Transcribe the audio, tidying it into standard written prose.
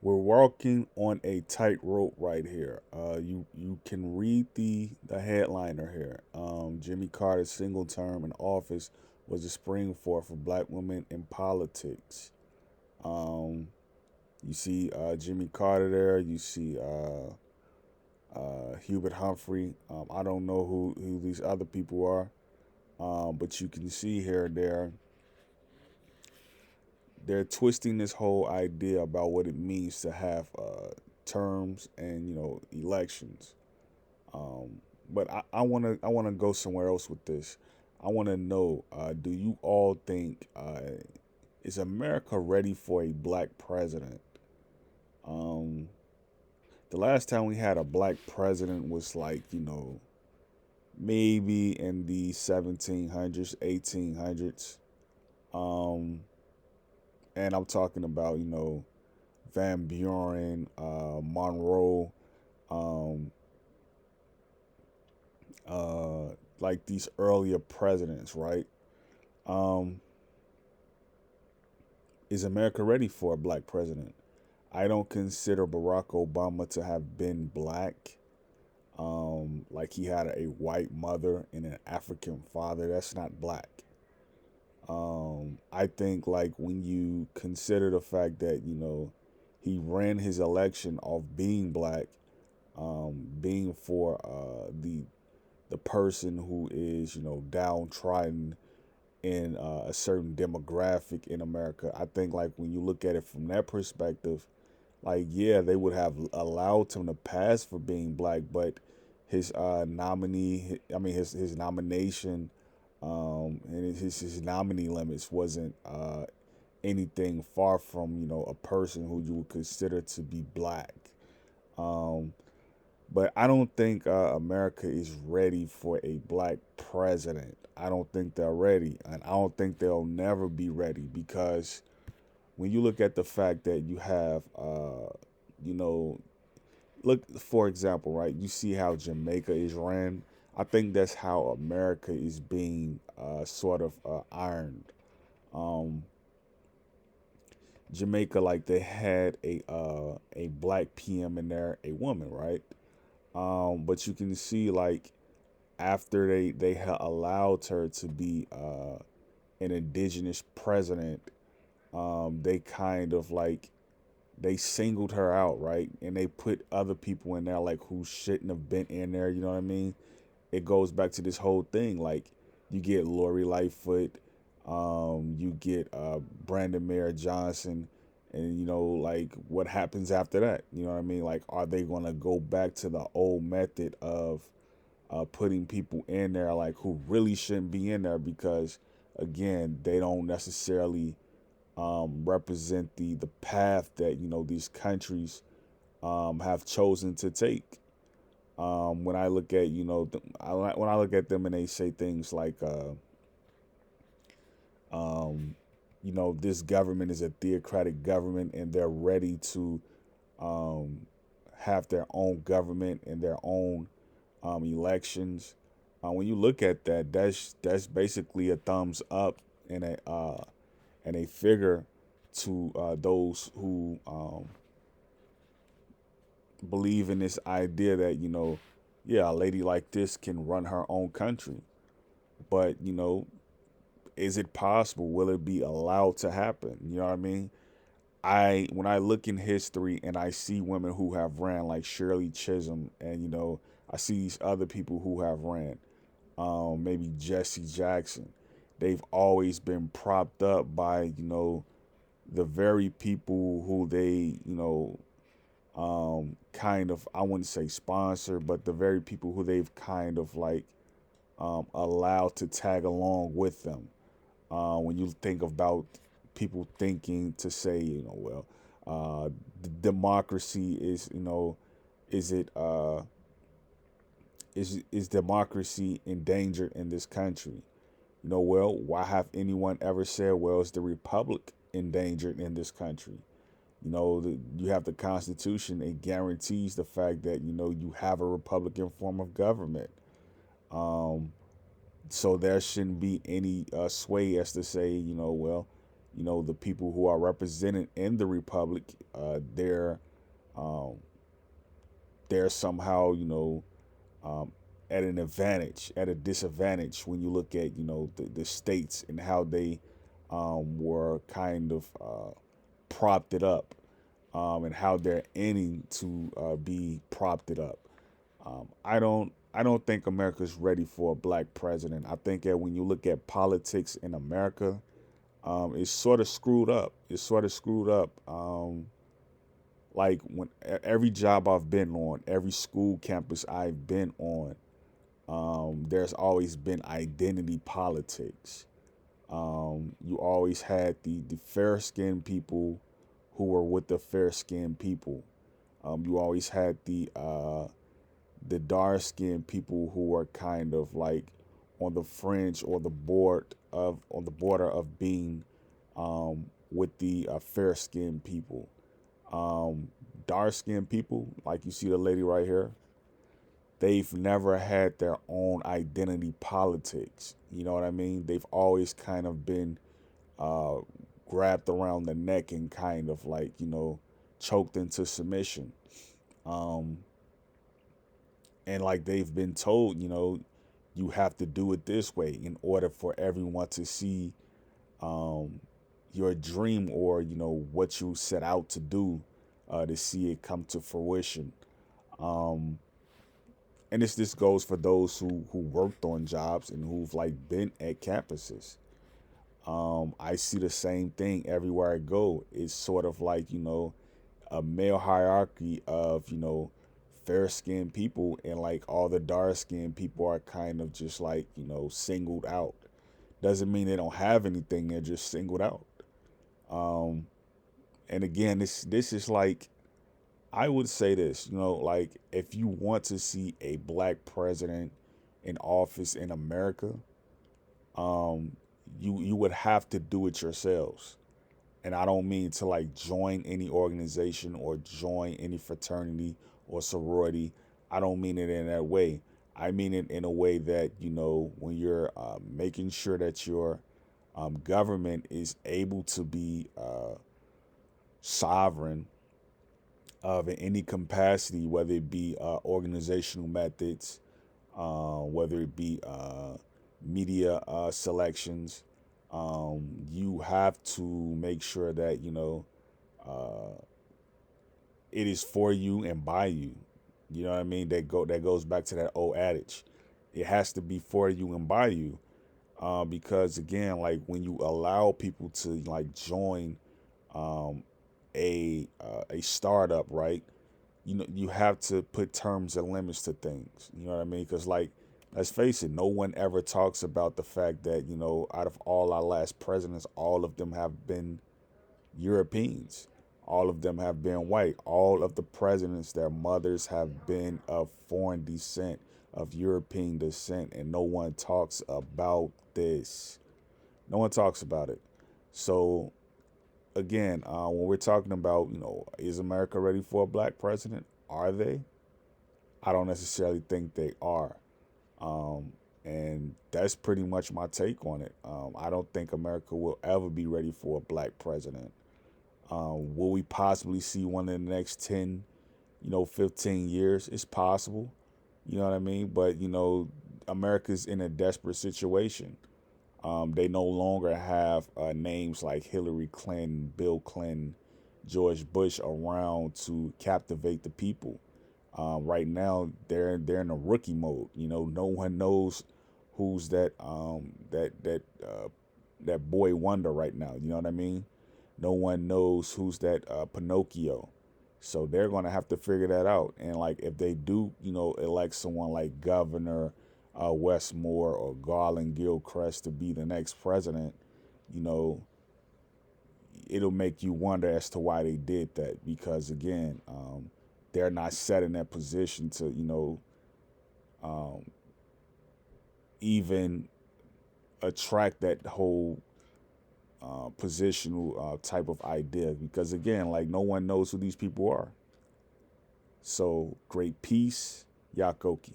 we're walking on a tightrope right here. You can read the headliner here. Jimmy Carter's single term in office was a spring for Black women in politics. Um, you see Jimmy Carter there. You see Hubert Humphrey. I don't know who these other people are, but you can see here they're twisting this whole idea about what it means to have terms and elections. But I wanna go somewhere else with this. I want to know: do you all think is America ready for a black president? Um, the last time we had a black president was like maybe in the 1700s, 1800s. Um, and I'm talking about Van Buren, Monroe, um, like these earlier presidents, right? Um, is America ready for a black president? I don't consider Barack Obama to have been black. Like he had a white mother and an African father. That's not black. I think like when you consider the fact that he ran his election off being black, being for the person who is downtrodden in a certain demographic in America. I think like when you look at it from that perspective, like yeah, they would have allowed him to pass for being black, but his nominee, I mean his nomination, and his nominee limits wasn't anything far from a person who you would consider to be black. Um, but I don't think America is ready for a black president. I don't think they're ready, and I don't think they'll never be ready because when you look at the fact that you have, you know, look for example, right? You see how Jamaica is ran. I think that's how America is being sort of ironed. Um, Jamaica, like they had a black PM in there, a woman, right? But you can see like after they allowed her to be an indigenous president, they kind of like they singled her out, right? And they put other people in there like who shouldn't have been in there. You know what I mean? It goes back to this whole thing. Like you get Lori Lightfoot, you get Brandon Mayer Johnson, and like what happens after that? You know what I mean? Like are they gonna go back to the old method of putting people in there like who really shouldn't be in there because again they don't necessarily represent the path that these countries have chosen to take. When I look at when I look at them and they say things like um, this government is a theocratic government and they're ready to um, have their own government and their own elections. When you look at that, that's basically a thumbs up and a figure to those who believe in this idea that yeah, a lady like this can run her own country. But is it possible? Will it be allowed to happen? You know what I mean? I when I look in history and I see women who have ran like Shirley Chisholm, and I see these other people who have ran, maybe Jesse Jackson. They've always been propped up by the very people who they kind of, I wouldn't say sponsor, but the very people who they've kind of like allowed to tag along with them. When you think about people thinking to say, well, democracy is, is it is democracy endangered in this country? Well, why have anyone ever said, well, is the republic endangered in this country? You have the Constitution. It guarantees the fact that you have a Republican form of government. Um, so there shouldn't be any sway as to say, well, the people who are represented in the republic, they're um, they're somehow, um, at an advantage, at a disadvantage when you look at, the states and how they were kind of propped it up, and how they're aiming to be propped it up. I don't think America's ready for a black president. I think that when you look at politics in America, it's sort of screwed up. It's sort of screwed up. Like when every job I've been on, every school campus I've been on, there's always been identity politics. You always had the fair skinned people who were with the fair skinned people. You always had the dark skinned people who were kind of like on the fringe or the board of on the border of being with the fair skinned people. Um, Dark skinned people, like you see the lady right here, they've never had their own identity politics. You know what I mean? They've always kind of been uh, grabbed around the neck and kind of like, choked into submission. Um, and like they've been told, you have to do it this way in order for everyone to see um, your dream, or what you set out to do, to see it come to fruition. Um, and this goes for those who worked on jobs and who've like been at campuses. I see the same thing everywhere I go. It's sort of like, a male hierarchy of, fair skinned people, and like all the dark skinned people are kind of just like, singled out. Doesn't mean they don't have anything, they're just singled out. Um, and again, this is like, I would say this, like if you want to see a black president in office in America, um, you would have to do it yourselves. And I don't mean to like join any organization or join any fraternity or sorority. I don't mean it in that way. I mean it in a way that, when you're making sure that your government is able to be sovereign of in any capacity, whether it be organizational methods, whether it be media selections. You have to make sure that uh, it is for you and by you. You know what I mean? That goes back to that old adage. It has to be for you and by you, because again, like when you allow people to like join um, a startup, right? You have to put terms and limits to things. You know what I mean? Because like, let's face it, no one ever talks about the fact that out of all our last presidents, all of them have been Europeans. All of them have been white. All of the presidents, their mothers have been of foreign descent, of European descent, and no one talks about this. No one talks about it. So again, when we're talking about, is America ready for a black president? Are they? I don't necessarily think they are. Um, and that's pretty much my take on it. I don't think America will ever be ready for a black president. Will we possibly see one in the next 10, 15 years? It's possible. You know what I mean? But, America's in a desperate situation. They no longer have names like Hillary Clinton, Bill Clinton, George Bush around to captivate the people. Right now, they're in a rookie mode. No one knows who's that boy wonder right now. You know what I mean? No one knows who's that Pinocchio. So they're gonna have to figure that out. And like if they do, elect someone like Governor Westmore or Garland Gilchrist to be the next president, you know, it'll make you wonder as to why they did that. Because again, they're not set in that position to, um, even attract that whole positional type of idea. Because again, like no one knows who these people are. So great peace, Yakoki.